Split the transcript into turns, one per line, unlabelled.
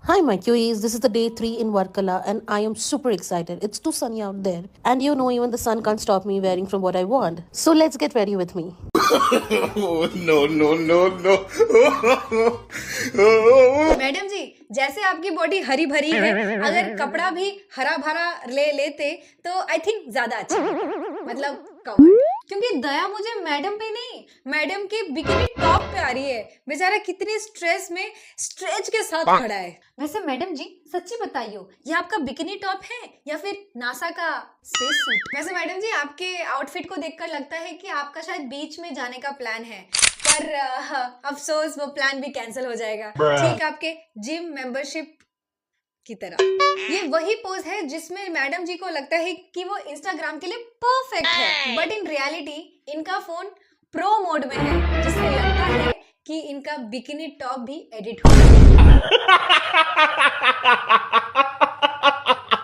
Hi, my QEs. This is the day 3 in Varkala, and I am super excited. It's too sunny out there, and even the sun can't stop me wearing from what I want. So let's get ready with me.
Oh, no, no, no, no.
Madam ji, जैसे आपकी body हरी भरी है, अगर कपड़ा भी हरा भरा ले लेते तो आई थिंक ज्यादा अच्छा मतलब कवर। क्योंकि दया मुझे मैडम पे नहीं, मैडम के बिकिनी टॉप पे आ रही है। बेचारा कितनी स्ट्रेस में स्ट्रेच के साथ खड़ा है। वैसे मैडम जी सच्ची बताइयो, ये आपका बिकिनी टॉप है या फिर नासा का स्पेस सूट? वैसे मैडम जी आपके आउटफिट को देखकर लगता है कि आपका शायद बीच में जाने का प्लान है, पर अफसोस वो प्लान भी कैंसिल हो जाएगा, ठीक आपके जिम मेंबरशिप की तरह। ये वही पोज है जिसमें मैडम जी को लगता है कि वो इंस्टाग्राम के लिए परफेक्ट है, बट इन रियलिटी इनका फोन प्रो मोड में है, जिससे लगता है कि इनका बिकिनी टॉप भी एडिट हो